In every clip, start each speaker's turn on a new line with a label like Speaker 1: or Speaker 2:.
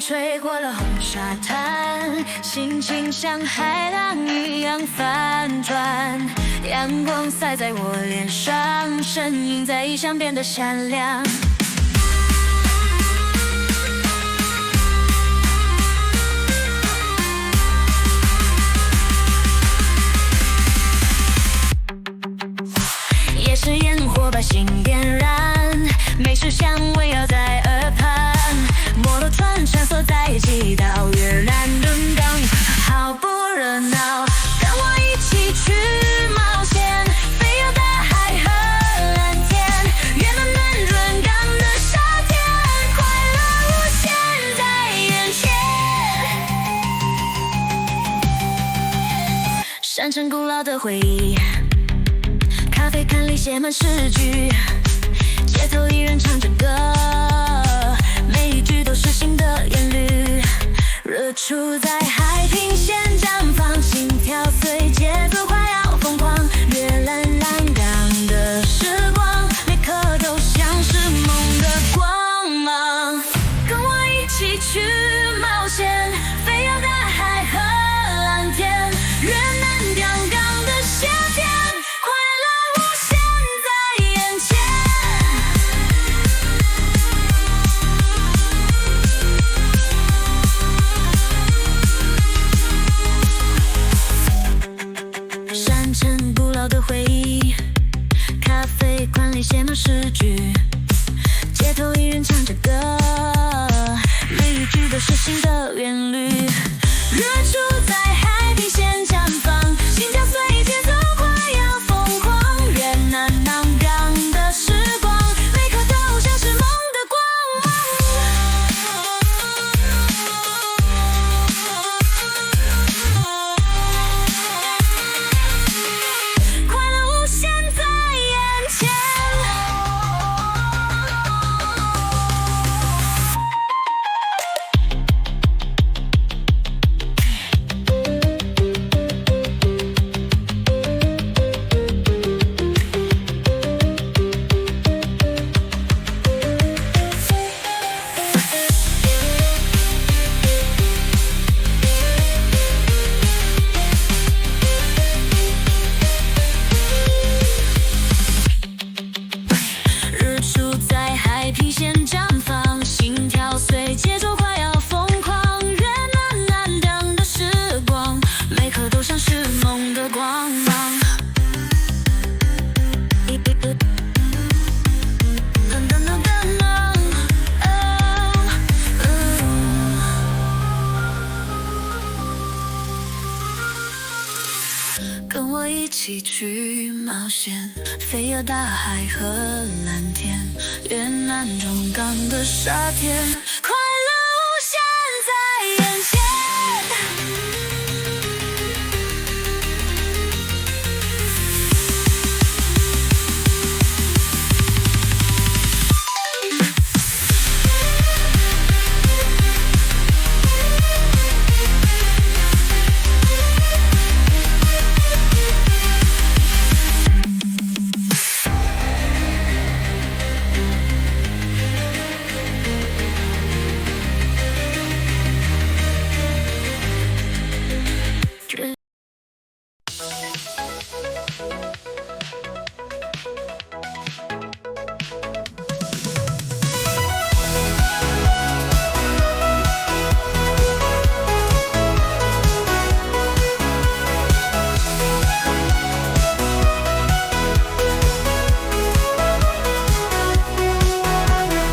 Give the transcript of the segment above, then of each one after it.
Speaker 1: 吹过了红沙滩，心情像海浪一样翻转。阳光洒在我脸上，身影在异乡变得闪亮。夜市烟火把心点燃，美食香味绕在耳畔。摩托船穿梭在极岛，越南轮岗好不热闹，跟我一起去冒险，飞越大海和蓝天，越南轮岗的夏天，快乐无限在眼前。山城古老的回忆，咖啡馆里写满诗句，街头艺人唱着歌，每一句都是新的旋律。日出在海平线绽放，心跳随节奏快要疯狂，越蓝港的时光，每刻都像是梦的光芒。跟我一起去冒险，飞越大海和蓝天，越南阳刚的夏天，快乐无限在眼前。山城古老的回忆，咖啡馆里写满诗句，街头艺人唱着歌，每一句都是新的旋律。日出在海平线绽放，心跳随节奏快要疯狂，越南南港的时光，每刻都像是梦的光芒。快乐无限在眼前。日出在海平线绽放，心跳随节奏快要疯狂，越南南港的时光，每刻都像是梦的光芒。跟我一起去冒险，飞越大海和蓝天，越南中港的夏天，快乐无限在眼前。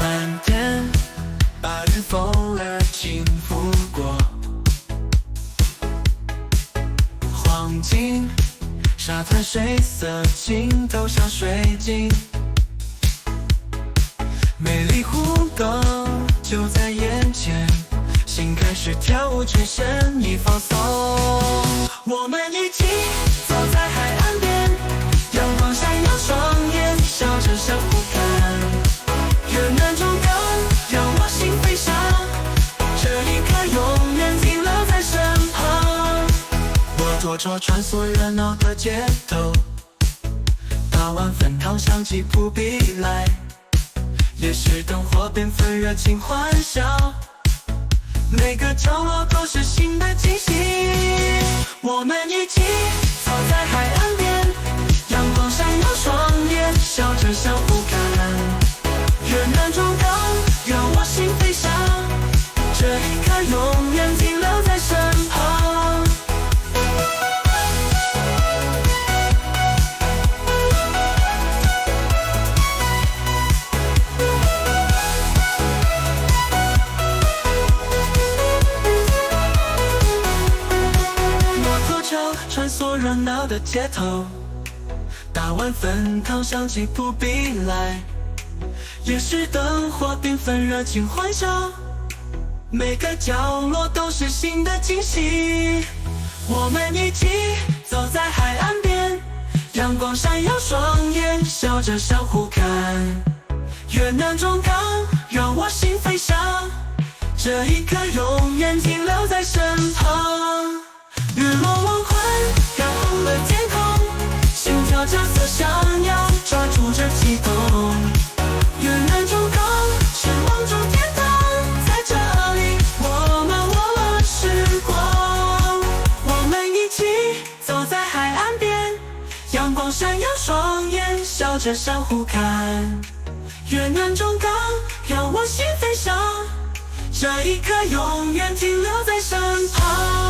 Speaker 2: 蓝天把日风儿轻拂过，黄金沙滩水色尽头像水晶，美丽互动就在眼前，心开始跳舞，全身已放松。我们一起走在海岸边，阳光闪耀双眼，笑着相互看。越南中港让我心飞翔，这一刻永远停留在身旁。摩托车穿梭热闹的街头，大碗粉汤香气扑鼻来，夜市灯火缤纷，热情欢笑。每个角落都是新的惊喜。我们一起走在海岸边，阳光闪耀双眼，笑着相互看。愿难中高，愿我心飞翔，这一刻永远停留在身旁。穿梭热闹的街头，打完粉汤想起扑鼻来，夜市灯火缤纷，热情欢笑，每个角落都是新的惊喜。我们一起走在海岸边，阳光闪耀双眼，笑着相互看。愿难中高，让我心飞翔，这一刻永远停留在身旁。日落黄昏，染红了天空，心跳加速想要抓住这悸动。愿难中高，是梦中天堂，在这里我们握了时光。我们一起走在海岸边，阳光闪耀双眼，笑着相互看。愿难中高，让我心飞翔，这一刻永远停留在身旁。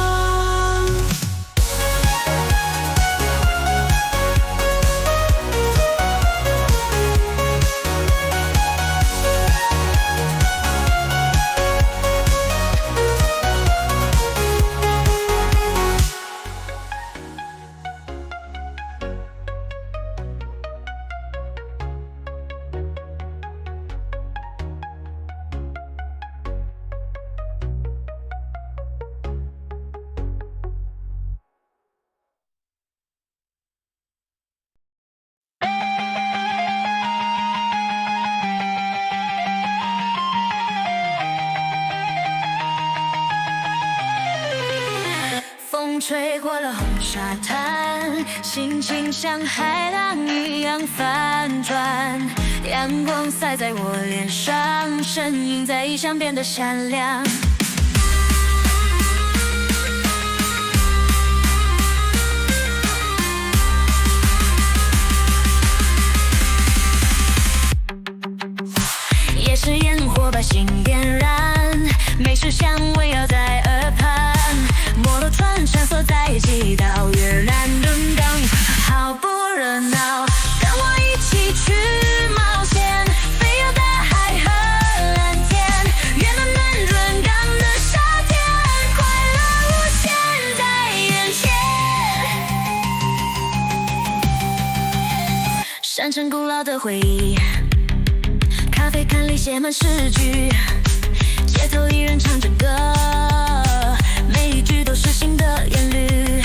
Speaker 1: 风吹过了红沙滩，心情像海浪一样翻转。阳光洒在我脸上，身影在异乡变得闪亮。夜市烟火把心点燃，美食香围绕在耳畔。摩托船穿梭在街道，越南轮岗好不热闹，跟我一起去冒险，飞越大海和蓝天，越暖暖轮岗的夏天，快乐无限在眼前。山城古老的回忆，咖啡馆里写满诗句，街头艺人唱着歌，每一句都是新的旋律。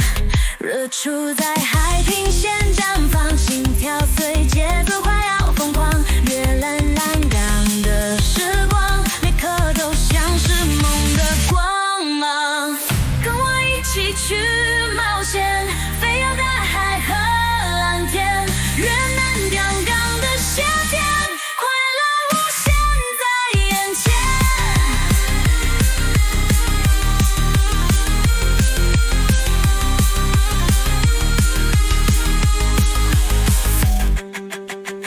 Speaker 1: 日出在海平线绽放，心跳随节奏快要疯狂，越蓝蓝港的时光，每刻都像是梦的光芒。跟我一起去冒险，飞越大海和蓝天，越南阳港的夏天，快乐无限在眼前。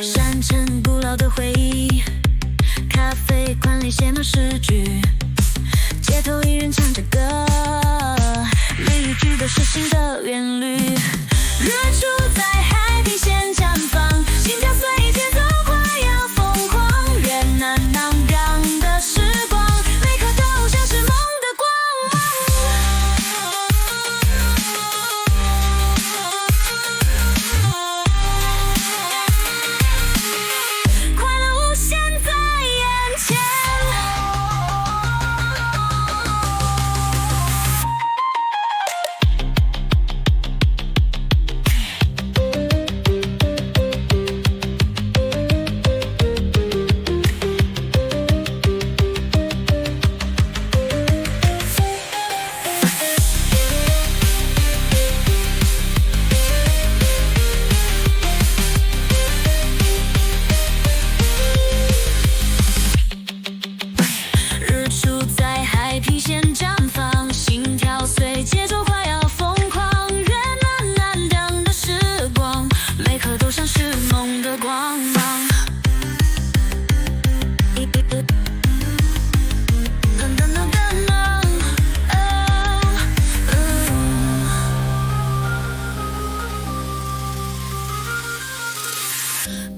Speaker 1: 山城古老的回忆，咖啡馆里写满诗句，街头艺人唱着歌，每一句都是新的旋律。日出在海平线绽放，心跳随节奏快要疯狂，越南南港的时光，每刻都像是梦的光芒。快乐无限在眼前。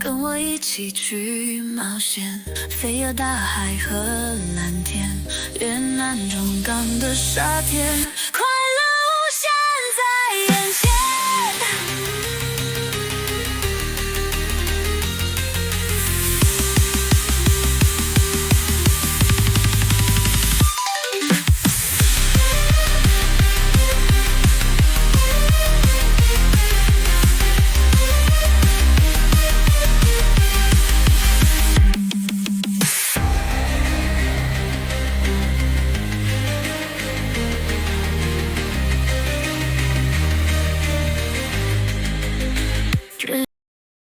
Speaker 1: 跟我一起去冒险，飞越大海和蓝天，越南中港的沙田，快